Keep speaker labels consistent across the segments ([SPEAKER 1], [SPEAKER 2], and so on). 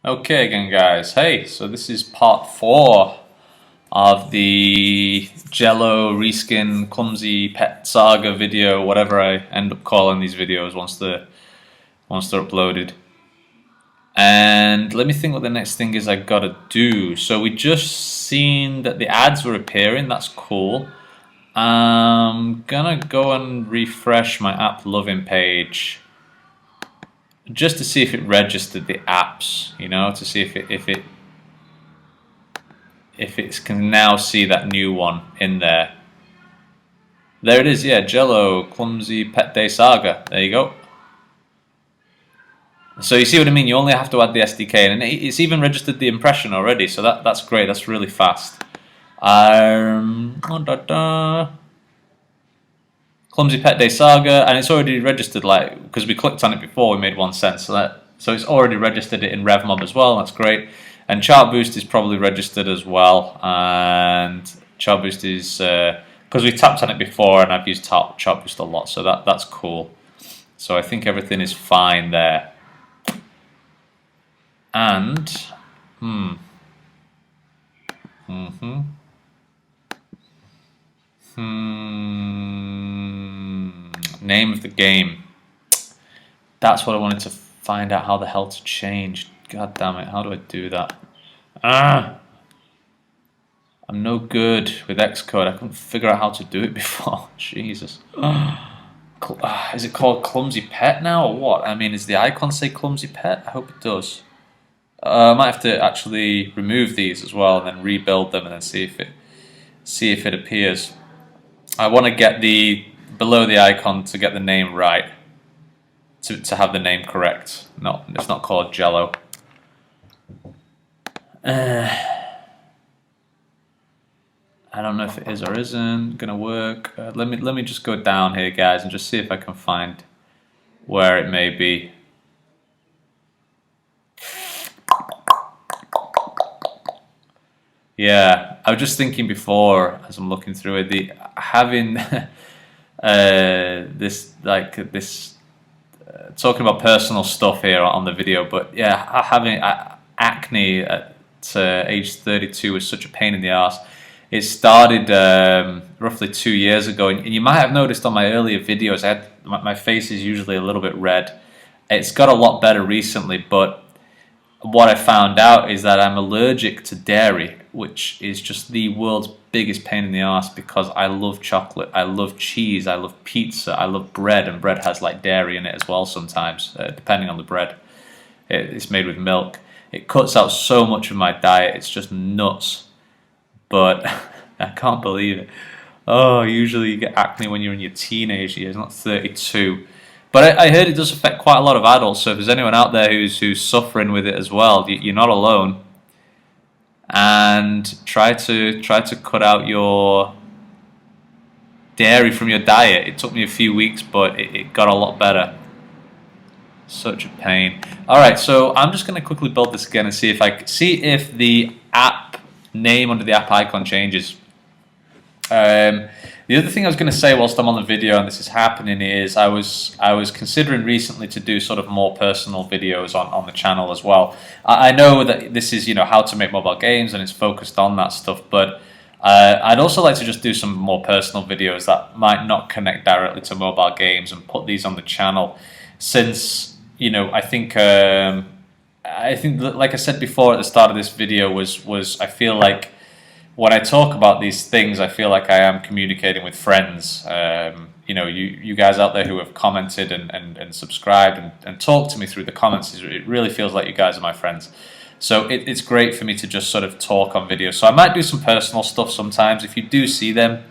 [SPEAKER 1] Okay again guys, hey, so this is part 4 of the Jello reskin clumsy pet saga video, whatever I end up calling these videos once they're uploaded. And let me think what the next thing is I gotta do. So we just seen that the ads were appearing, that's cool. I'm gonna go and refresh my app loving page just to see if it registered the apps, to see if it can now see that new one in there. There it is, yeah, Jello Clumsy Pet Day Saga. There you go. So you see what I mean? You only have to add the SDK, and it's even registered the impression already. So that's great. That's really fast. Clumsy Pet Day Saga, and it's already registered. Like because we clicked on it before, we made 1 cent. So it's already registered it in RevMob as well. That's great. And Chart Boost is probably registered as well. And Chart Boost is because we tapped on it before, and I've used Chart Boost a lot, so that's cool. So I think everything is fine there. And name of the game. That's what I wanted to find out, how the hell to change. God damn it, how do I do that? I'm no good with XCode. I couldn't figure out how to do it before. Jesus. Is it called Clumsy Pet now or what? I mean, does the icon say Clumsy Pet? I hope it does. I might have to actually remove these as well and then rebuild them and then see if it appears. I want to get below the icon to get the name right, to have the name correct. It's not called Jello. I don't know if it is or isn't gonna work. Let me just go down here, guys, and just see if I can find where it may be. Yeah, I was just thinking before as I'm looking through it, having this talking about personal stuff here on the video, but yeah, having acne at age 32 was such a pain in the ass. It started roughly 2 years ago, and you might have noticed on my earlier videos, my face is usually a little bit red. It's got a lot better recently, but what I found out is that I'm allergic to dairy, which is just the world's biggest pain in the ass because I love chocolate, I love cheese, I love pizza, I love bread, and bread has like dairy in it as well sometimes, depending on the bread. It's made with milk. It cuts out so much of my diet, it's just nuts. But I can't believe it. Oh, usually you get acne when you're in your teenage years, not 32. But I heard it does affect quite a lot of adults, so if there's anyone out there who's suffering with it as well, you're not alone. And try to cut out your dairy from your diet. It took me a few weeks, but it got a lot better. Such a pain. Alright, so I'm just going to quickly build this again and see if the app name under the app icon changes. The other thing I was going to say whilst I'm on the video and this is happening is I was considering recently to do sort of more personal videos on the channel as well. I know that this is how to make mobile games and it's focused on that stuff, but I'd also like to just do some more personal videos that might not connect directly to mobile games and put these on the channel, since I think like I said before at the start of this video was I feel like when I talk about these things, I feel like I am communicating with friends. You guys out there who have commented and subscribed and talked to me through the comments, it really feels like you guys are my friends. So it's great for me to just sort of talk on video. So I might do some personal stuff sometimes. If you do see them,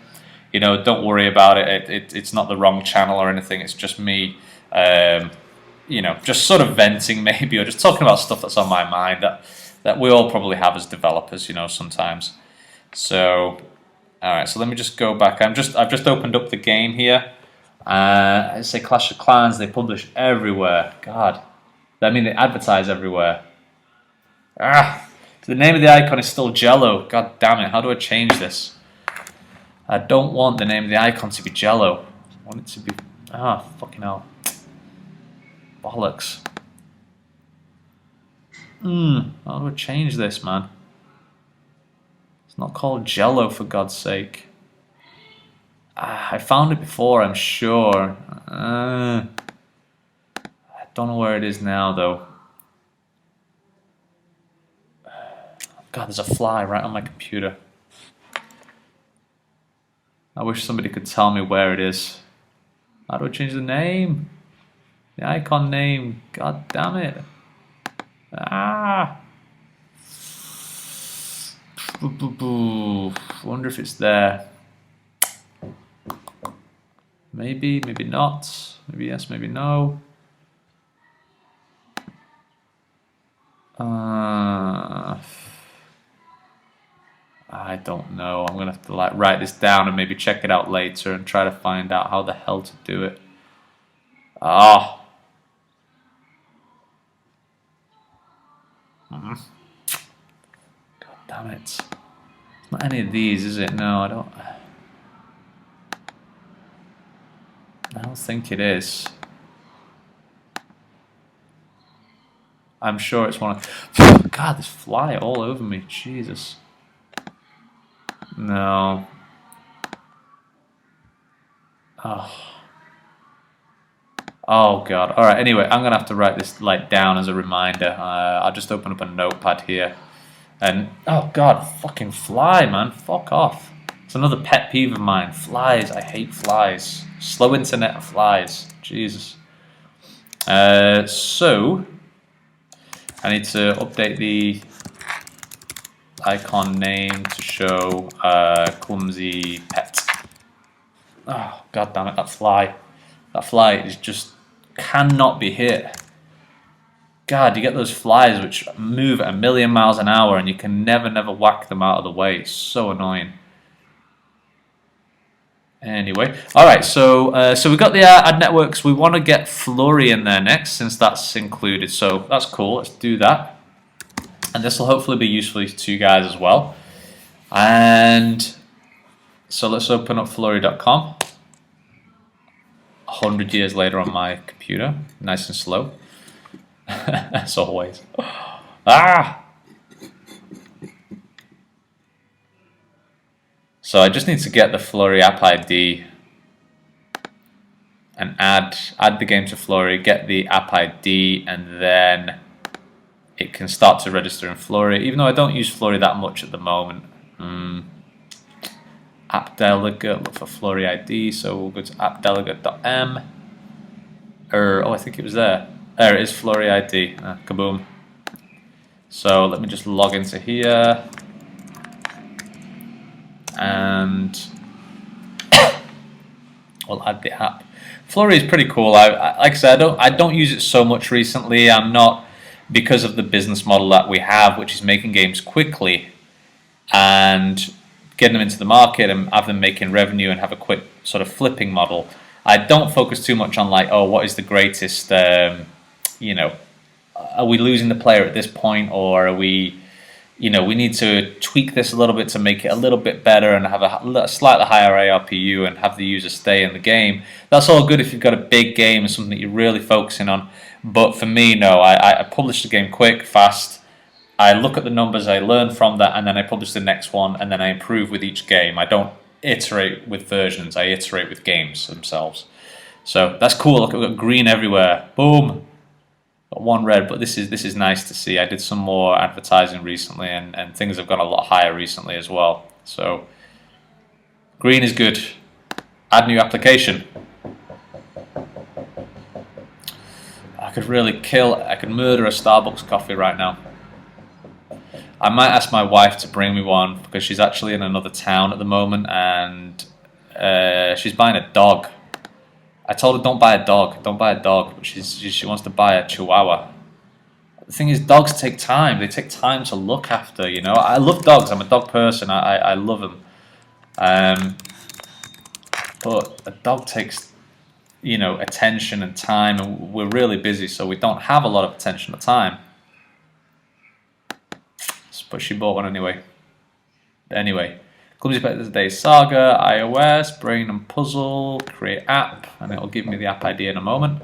[SPEAKER 1] don't worry about it. It's not the wrong channel or anything. It's just me, just sort of venting maybe, or just talking about stuff that's on my mind that we all probably have as developers, sometimes. So, all right. So let me just go back. I've just opened up the game here. I say Clash of Clans. They publish everywhere. God, I mean they advertise everywhere. The name of the icon is still Jello. God damn it! How do I change this? I don't want the name of the icon to be Jello. I want it to be fucking hell. Bollocks. How do I change this, man? It's not called Jello, for God's sake. I found it before, I'm sure. I don't know where it is now, though. God, there's a fly right on my computer. I wish somebody could tell me where it is. How do I change the name? The icon name. God damn it. Wonder if it's there. Maybe, maybe not. Maybe yes, maybe no. I don't know. I'm gonna have to like write this down and maybe check it out later and try to find out how the hell to do it. God damn it. It's not any of these, is it? No, I don't think it is. I'm sure it's one of... God, there's fly all over me. Jesus. No. Oh God. All right. Anyway, I'm gonna have to write this like down as a reminder. I'll just open up a notepad here, and oh God, fucking fly, man, fuck off. It's another pet peeve of mine. Flies. I hate flies. Slow internet and flies. Jesus. So I need to update the icon name to show clumsy pet. Oh God damn it! That fly. That fly is just cannot be hit. God, you get those flies which move at 1,000,000 miles an hour and you can never whack them out of the way. It's so annoying. Anyway, all right. So we got the ad networks. We want to get Flurry in there next, since that's included. So that's cool. Let's do that, and this will hopefully be useful to you guys as well. And so let's open up Flurry.com. 100 years later on my computer, nice and slow, as always. So I just need to get the Flurry app ID and add the game to Flurry, get the app ID, and then it can start to register in Flurry, even though I don't use Flurry that much at the moment. App delegate, look for Flurry ID, so we'll go to appdelegate.m. Oh, I think it was there. There it is, Flurry ID. Kaboom. So let me just log into here, and we'll add the app. Flurry is pretty cool. Like I said, I don't use it so much recently. I'm not, because of the business model that we have, which is making games quickly and getting them into the market and have them making revenue and have a quick sort of flipping model. I don't focus too much on like, oh, what is the greatest, you know, are we losing the player at this point, or are we, you know, we need to tweak this a little bit to make it a little bit better and have a slightly higher ARPU and have the user stay in the game. That's all good if you've got a big game and something that you're really focusing on. But for me, no, I publish the game quick, fast. I look at the numbers, I learn from that, and then I publish the next one, and then I improve with each game. I don't iterate with versions, I iterate with games themselves. So that's cool. Look, I've got green everywhere. Boom. Got one red, but this is nice to see. I did some more advertising recently, and things have gone a lot higher recently as well. So green is good. Add new application. I could murder a Starbucks coffee right now. I might ask my wife to bring me one, because she's actually in another town at the moment, and she's buying a dog. I told her don't buy a dog, but she wants to buy a Chihuahua. The thing is, dogs take time. They take time to look after. You know, I love dogs. I'm a dog person. I love them. But a dog takes, you know, attention and time, and we're really busy, so we don't have a lot of attention or time. But she bought one anyway. Anyway, Clumsy Pet of the Day Saga, iOS, Brain and Puzzle, create app, and it'll give me the app ID in a moment.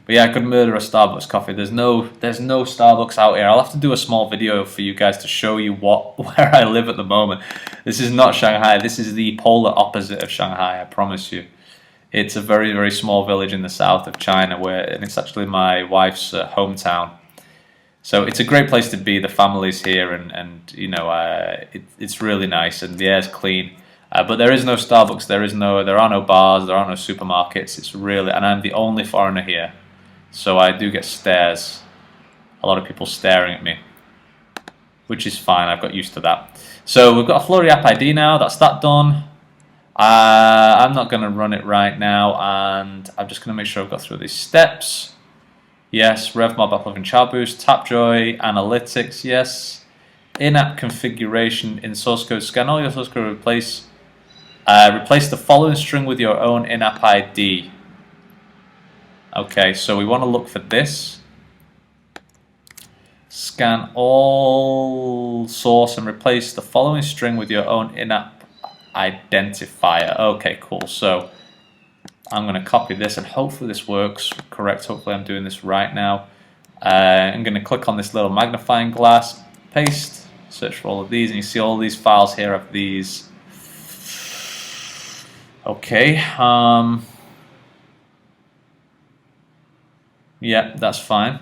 [SPEAKER 1] But yeah, I could murder a Starbucks coffee. There's no Starbucks out here. I'll have to do a small video for you guys to show you where I live at the moment. This is not Shanghai. This is the polar opposite of Shanghai, I promise you. It's a very, very small village in the south of China, and it's actually my wife's hometown. So it's a great place to be. The family's here, and you know, it's really nice, and the air's clean. But there is no Starbucks. There are no bars. There are no supermarkets. It's really, and I'm the only foreigner here, so I do get stares. A lot of people staring at me, which is fine. I've got used to that. So we've got a Flurry app ID now. That's that done. I'm not going to run it right now, and I'm just going to make sure I've got through these steps. Yes, RevMob, AppLovin, ChatBoost, Tapjoy, Analytics, yes. In-app configuration in source code. Scan all your source code. Replace the following string with your own in-app ID. Okay, so we want to look for this. Scan all source and replace the following string with your own in-app identifier. Okay, cool. So I'm going to copy this, and hopefully this works correct. Hopefully I'm doing this right now. I'm going to click on this little magnifying glass, paste, search for all of these, and you see all these files here of these. Okay. Yeah, that's fine.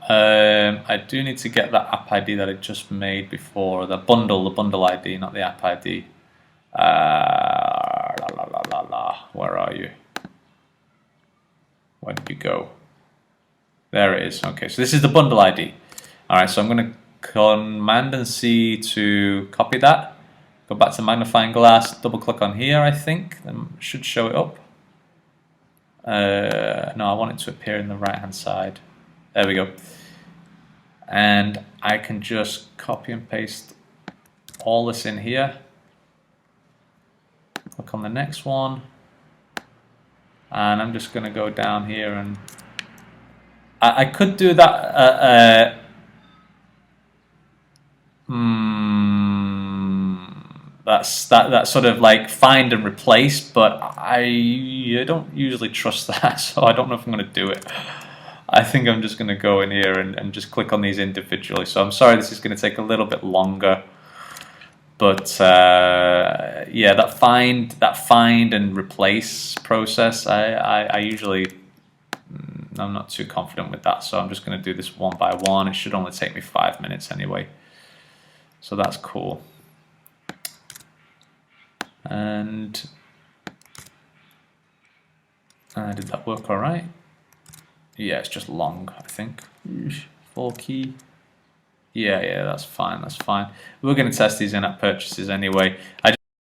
[SPEAKER 1] I do need to get that app ID that I just made before, the bundle ID, not the app ID. Where are you? Where did you go? There it is. Okay, so this is the bundle ID. Alright, so I'm going to Command and C to copy that. Go back to magnifying glass, double click on here, I think. Then it should show it up. No, I want it to appear in the right hand side. There we go. And I can just copy and paste all this in here. Click on the next one. And I'm just going to go down here, and I could do that. That sort of like find and replace, but I don't usually trust that, so I don't know if I'm going to do it. I think I'm just going to go in here and just click on these individually. So I'm sorry this is going to take a little bit longer. But yeah, that find and replace process, I usually, I'm not too confident with that, so I'm just going to do this one by one. It should only take me 5 minutes anyway, so that's cool. And did that work all right? Yeah, it's just long, I think. 4 key. Yeah, that's fine, that's fine. We're going to test these in-app purchases anyway.